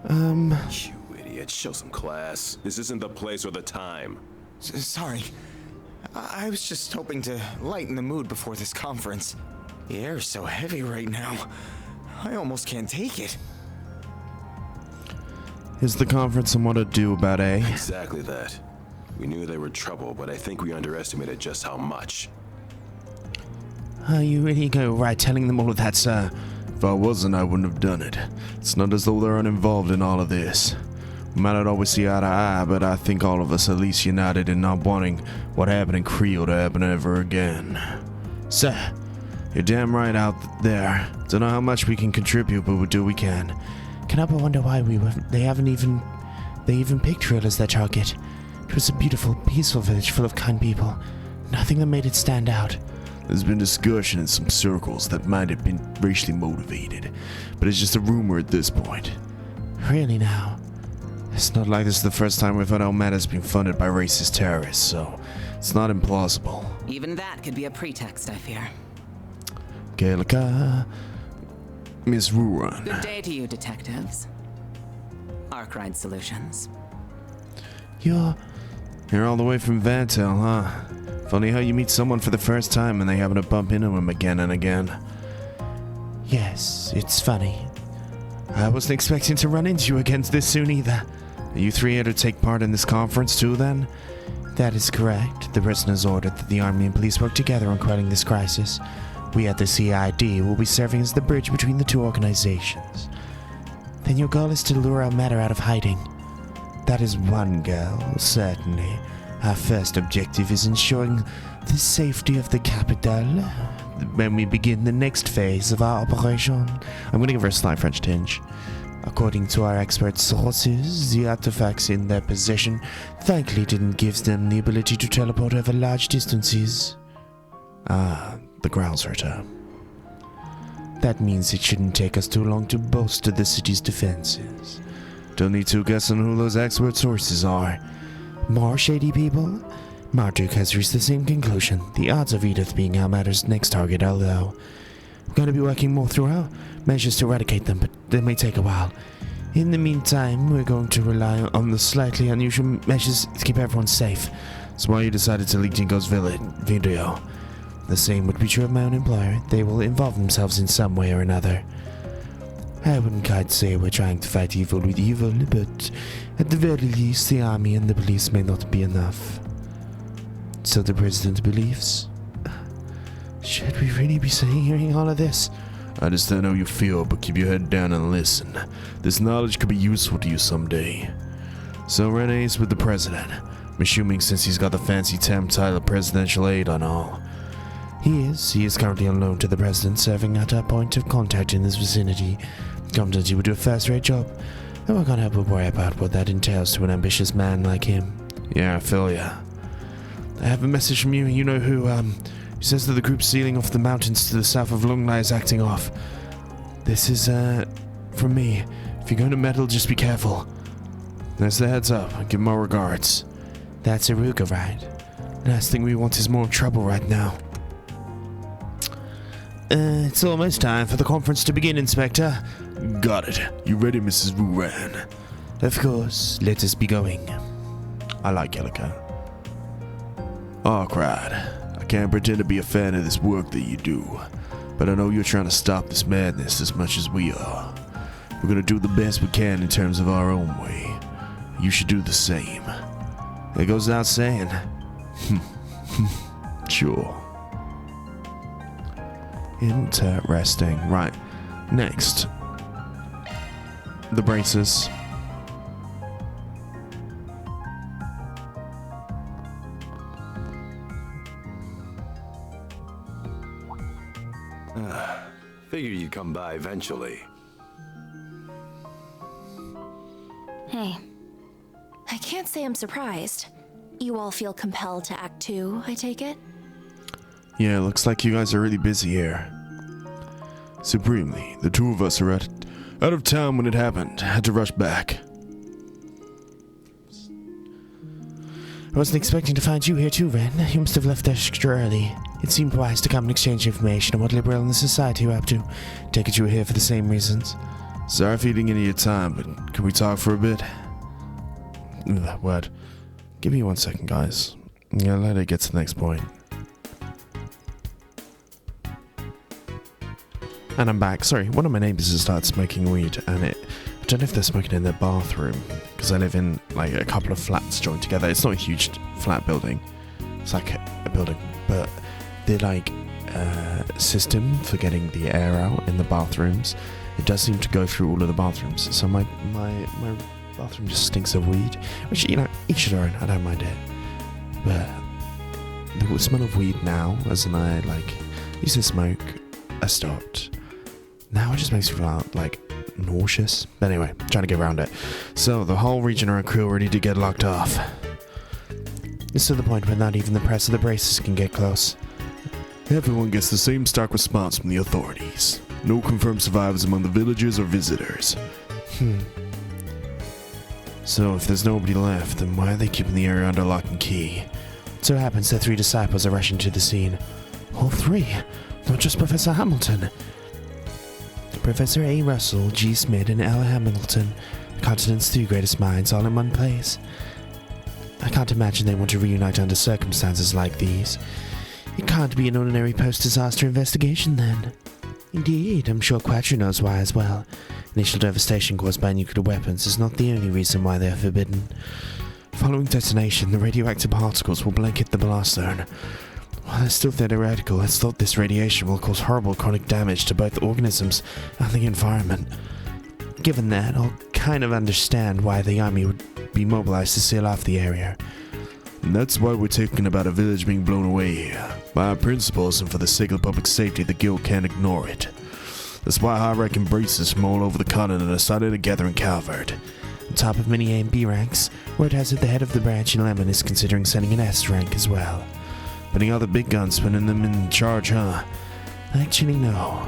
You idiot, show some class. This isn't the place or the time. Sorry. I was just hoping to lighten the mood before this conference. The air's so heavy right now. I almost can't take it. Is the conference and what to do about A? Exactly that. We knew they were trouble, but I think we underestimated just how much. You really go right telling them all of that, sir. If I wasn't, I wouldn't have done it. It's not as though they're uninvolved in all of this. We might not always see eye to eye, but I think all of us at least united in not wanting what happened in Creel to happen ever again. Sir, you're damn right out there. Don't know how much we can contribute, but we'll do what we can. Can't help but wonder why they even picked Creel as their target. It was a beautiful, peaceful village full of kind people. Nothing that made it stand out. There's been discussion in some circles that might have been racially motivated, but it's just a rumor at this point. Really now? It's not like this is the first time we've heard Almeta's been funded by racist terrorists, so it's not implausible. Even that could be a pretext, I fear. Gallica, Miss Ruran. Good day to you, detectives. Arkhide Solutions. You're all the way from Vantel, huh? Funny how you meet someone for the first time and they happen to bump into him again and again. Yes, it's funny. I wasn't expecting to run into you again this soon either. Are you 3 here to take part in this conference too, then? That is correct. The president has ordered that the army and police work together on quelling this crisis. We at the CID will be serving as the bridge between the 2 organizations. Then your goal is to lure Almeta out of hiding. That is one goal, certainly. Our first objective is ensuring the safety of the capital when we begin the next phase of our operation. I'm going to give her a slight French tinge. According to our expert sources, the artifacts in their possession likely didn't give them the ability to teleport over large distances. Ah, the growls return. That means it shouldn't take us too long to bolster the city's defenses. Don't need to guess on who those expert sources are. More shady people? Marduk has reached the same conclusion. The odds of Edith being Almatter's next target are low. We're going to be working more throughout measures to eradicate them, but they may take a while. In the meantime, we're going to rely on the slightly unusual measures to keep everyone safe. That's why you decided to leak Dingo's video. The same would be true of my own employer. They will involve themselves in some way or another. I wouldn't quite say we're trying to fight evil with evil, but at the very least, the army and the police may not be enough. So the president believes. Should we really be hearing all of this? I understand how you feel, but keep your head down and listen. This knowledge could be useful to you someday. So Rene's with the president. I'm assuming since he's got the fancy temp title of presidential aide on all. He is currently on loan to the president, serving at a point of contact in this vicinity. Confident he would do a first-rate job. And we're gonna have to worry about what that entails to an ambitious man like him. Yeah, I feel ya. I have a message from you. You know who, he says that the group sealing off the mountains to the south of Lunglai is acting off. This is, from me. If you're going to meddle, just be careful. That's the heads up. Give my regards. That's Aruga, right? Last thing we want is more trouble right now. It's almost time for the conference to begin, Inspector. Got it. You ready, Mrs. Ruran? Of course. Let us be going. I like Yellico. Arkhide. I can't pretend to be a fan of this work that you do, but I know you're trying to stop this madness as much as we are. We're gonna do the best we can in terms of our own way. You should do the same. It goes without saying. Sure. Interesting. Right. Next. The braces. Figured you'd come by eventually. Hey. I can't say I'm surprised. You all feel compelled to act too, I take it? Yeah, looks like you guys are really busy here. Supremely, the two of us are out of town when it happened. Had to rush back. I wasn't expecting to find you here too, Ren. You must have left extra early. It seemed wise to come and exchange information on what liberal in the society are up to. Take it you were here for the same reasons. Sorry for eating into your time, but can we talk for a bit? What? Give me 1 second, guys. I'm gonna let it get to the next point. And I'm back. Sorry, one of my neighbors has started smoking weed, and I don't know if they're smoking in their bathroom, because I live in like a couple of flats joined together. It's not a huge flat building. It's like a building, but the system for getting the air out in the bathrooms, it does seem to go through all of the bathrooms. So my bathroom just stinks of weed, which, you know, each their own. I don't mind it, but the smell of weed now, as in I used to smoke, I stopped. Now it just makes me feel like nauseous. But anyway, trying to get around it. So the whole region around crew ready to get locked off. It's to the point where not even the press of the braces can get close. Everyone gets the same stark response from the authorities. No confirmed survivors among the villagers or visitors. So if there's nobody left, then why are they keeping the area under lock and key? So it happens that 3 disciples are rushing to the scene. All 3? Not just Professor Hamilton. Professor A. Russell, G. Smith, and L. Hamilton, the continent's 3 greatest minds, all in one place. I can't imagine they want to reunite under circumstances like these. It can't be an ordinary post-disaster investigation, then. Indeed, I'm sure Quattro knows why as well. Initial devastation caused by nuclear weapons is not the only reason why they are forbidden. Following detonation, the radioactive particles will blanket the blast zone. While it's still theoretical, it's thought this radiation will cause horrible chronic damage to both organisms and the environment. Given that, I'll kind of understand why the army would be mobilized to seal off the area. And that's why we're talking about a village being blown away here. By our principles and for the sake of public safety, the guild can't ignore it. That's why high-rank embraces from all over the continent are starting to gather in Calvard. On top of many A and B ranks, word has it the head of the branch in Lemon is considering sending an S rank as well. Putting all the big guns, putting them in charge, huh? Actually, no.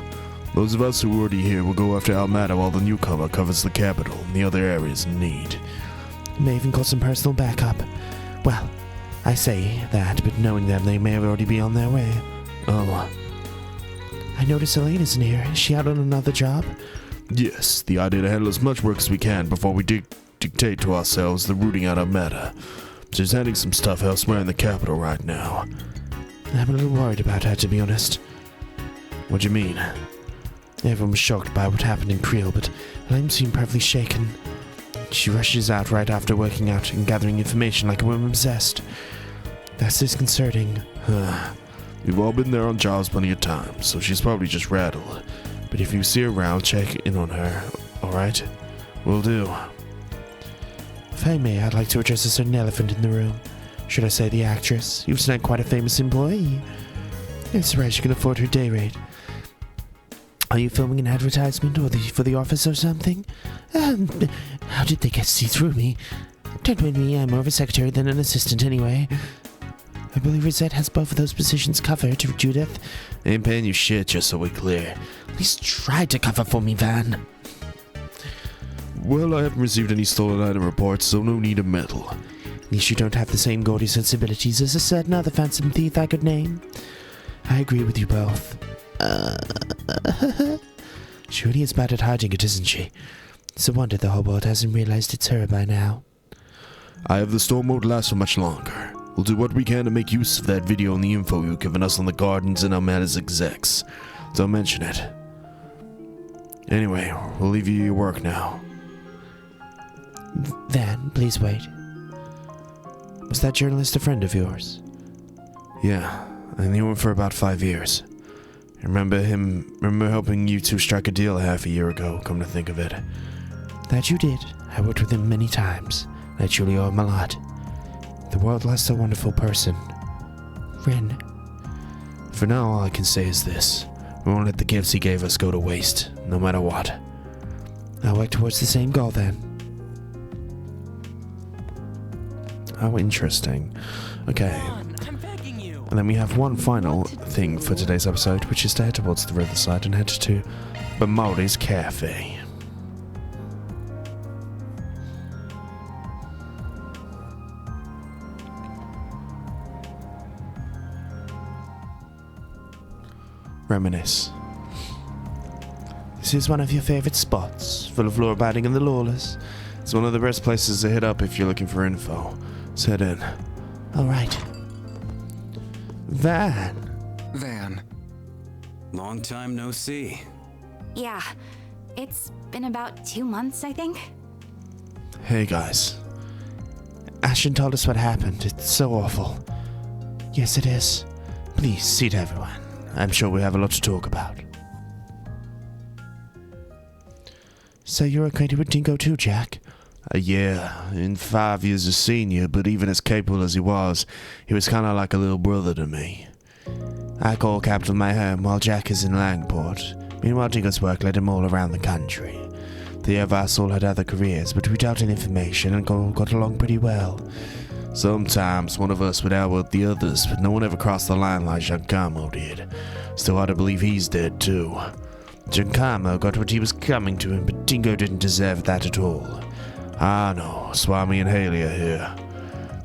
Those of us who are already here will go after Almada while the newcomer covers the capital and the other areas in need. May even call some personal backup. Well, I say that, but knowing them, they may already be on their way. Oh. I notice Elaine isn't here. Is she out on another job? Yes, the idea to handle as much work as we can before we dictate to ourselves the rooting out Almada. She's handling some stuff elsewhere in the capital right now. I'm a little worried about her, to be honest. What do you mean? Everyone was shocked by what happened in Creel, but Elaine seemed perfectly shaken. She rushes out right after working out and gathering information like a woman obsessed. That's disconcerting. We've all been there on jobs plenty of times, so she's probably just rattled. But if you see her around, check in on her, alright? Will do. If I may, I'd like to address a certain elephant in the room. Should I say the actress? You've snagged quite a famous employee. I'm surprised you can afford her day rate. Are you filming an advertisement for the office or something? How did they see through me? Don't mind me, I'm more of a secretary than an assistant anyway. I believe Rosette has both of those positions covered, Judith. Ain't paying you shit, just so we're clear. At least try to cover for me, Van. Well, I haven't received any stolen item reports, so no need of meddle. At least you don't have the same gaudy sensibilities as a certain other phantom thief I could name. I agree with you both. She really is bad at hiding it, isn't she? It's a wonder the whole world hasn't realized it's her by now. I have the storm won't last for much longer. We'll do what we can to make use of that video and the info you've given us on the gardens and Almada's execs. Don't mention it. Anyway, we'll leave you your work now. Van, please wait. Was that journalist a friend of yours? Yeah, I knew him for about 5 years. Remember helping you two strike a deal half a year ago, come to think of it. That you did. I worked with him many times. I truly owe him a lot. The world lost a wonderful person. Ren. For now, all I can say is this. We won't let the gifts he gave us go to waste, no matter what. I'll work towards the same goal then. How interesting. Okay. And then we have one final thing for today's episode, which is to head towards the riverside and head to Bamoli's Cafe. Reminisce. This is one of your favorite spots, full of law-abiding and the lawless. It's one of the best places to hit up if you're looking for info. Let's head in. Alright. Van. Long time no see. Yeah, it's been about 2 months, I think. Hey guys. Ashton told us what happened. It's so awful. Yes, it is. Please, seat everyone. I'm sure we have a lot to talk about. So you're acquainted with Dingo too, Jack? Yeah, in 5 years as senior, but even as capable as he was kind of like a little brother to me. I call capital my home while Jack is in Langport. Meanwhile, Dingo's work led him all around the country. The of us all had other careers, but we dealt in information and got along pretty well. Sometimes one of us would outwork the others, but no one ever crossed the line like Giacomo did. Still hard to believe he's dead, too. Giacomo got what he was coming to him, but Dingo didn't deserve that at all. I know. Swami and Haley are here.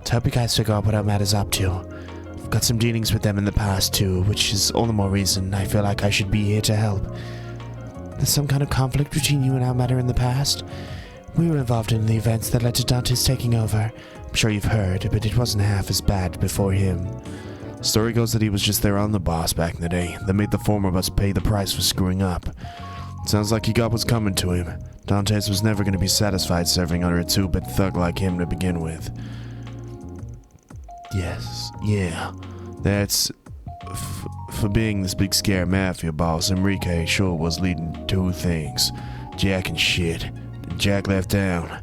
To help you guys figure out what Almada's up to. I've got some dealings with them in the past, too, which is all the more reason I feel like I should be here to help. There's some kind of conflict between you and Almada in the past. We were involved in the events that led to Dante's taking over. I'm sure you've heard, but it wasn't half as bad before him. Story goes that he was just their underboss back in the day that made the former of us pay the price for screwing up. Sounds like he got what's coming to him. Dantes was never going to be satisfied serving under a two-bit thug like him to begin with. Yes. Yeah. That's... for being this big scare mafia boss, Enrique sure was leading two things. Jack and shit. Jack left town.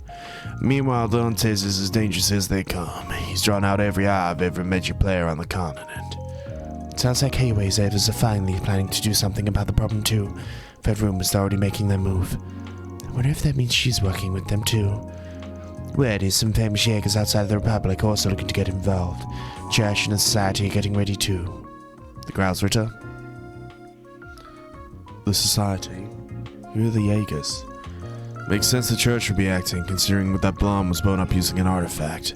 Meanwhile, Dantes is as dangerous as they come. He's drawn out every eye of every major player on the continent. Sounds like Hayway's Evers are finally planning to do something about the problem too. I've heard rumors they're already making their move. I wonder if that means she's working with them too. Word is some famous Jaegers outside of the Republic also looking to get involved. Church and the Society are getting ready too. The growls return. The Society? Who are the Jaegers? Makes sense the church would be acting, considering what that blonde was blown up using an artifact.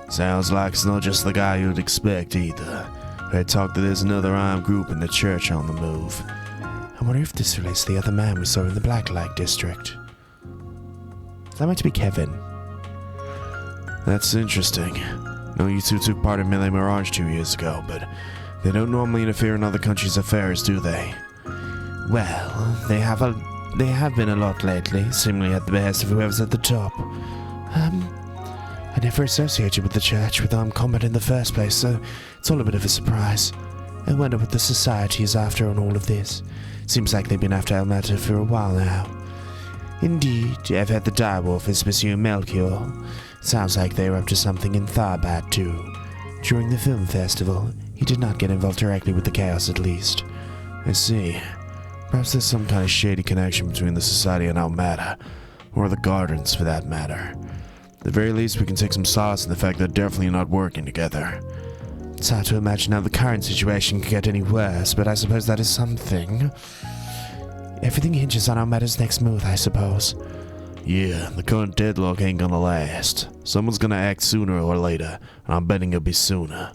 Sounds like it's not just the guy you'd expect either. Heard talk that there's another armed group in the church on the move. I wonder if this relates to the other man we saw in the Blacklight district. That might be Kevin. That's interesting. No, you two took part in Melee Mirage 2 years ago, but they don't normally interfere in other countries' affairs, do they? Well, they have been a lot lately, seemingly at the behest of whoever's at the top. I never associated with the church with armed combat in the first place, so it's all a bit of a surprise. I wonder what the Society is after on all of this. Seems like they've been after El Matter for a while now. Indeed, I've heard the direwolf is pursuing Melchior. Sounds like they were up to something in Tharbad too. During the film festival, he did not get involved directly with the chaos at least. I see. Perhaps there's some kind of shady connection between the Society and Almada, or the Guardians for that matter. At the very least, we can take some solace in the fact they're definitely not working together. It's hard to imagine how the current situation could get any worse, but I suppose that is something. Everything hinges on Almada's next move, I suppose. Yeah, the current deadlock ain't gonna last. Someone's gonna act sooner or later, and I'm betting it'll be sooner.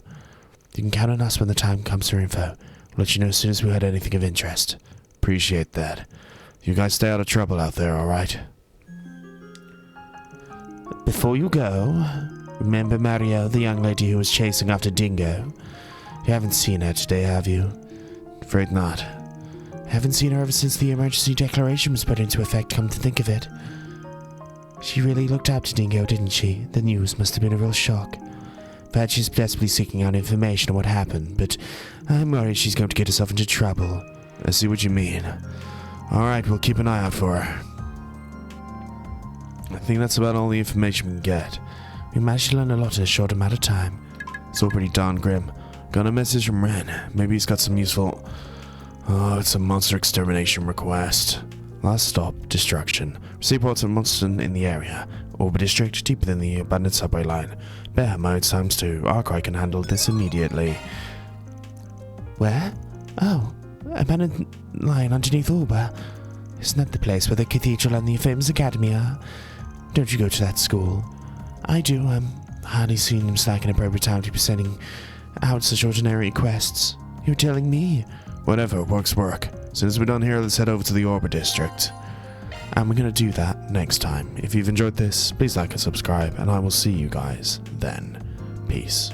You can count on us when the time comes for info. We'll let you know as soon as we heard anything of interest. Appreciate that. You guys stay out of trouble out there, alright? Before you go, remember Mario, the young lady who was chasing after Dingo? You haven't seen her today, have you? Afraid not. Haven't seen her ever since the emergency declaration was put into effect, come to think of it. She really looked up to Dingo, didn't she? The news must have been a real shock. Perhaps she's desperately seeking out information on what happened, but I'm worried she's going to get herself into trouble. I see what you mean. Alright, we'll keep an eye out for her. I think that's about all the information we can get. We managed to learn a lot in a short amount of time. It's all pretty darn grim. Got a message from Ren. Maybe he's got some useful... Oh, it's a monster extermination request. Last stop, destruction. Receive reports of monsters in the area. Orbit district, deeper than the abandoned subway line. Bear mode ×2. Arkhide can handle this immediately. Where? Oh, abandoned line underneath Orba. Isn't that the place where the cathedral and the famous academy are? Don't you go to that school? I do. Hardly seems like an appropriate time to be sending out such ordinary requests. You're telling me? Whatever, work's work. As soon as we're done here, let's head over to the Orba district. And we're gonna do that next time. If you've enjoyed this, please like and subscribe, and I will see you guys then. Peace.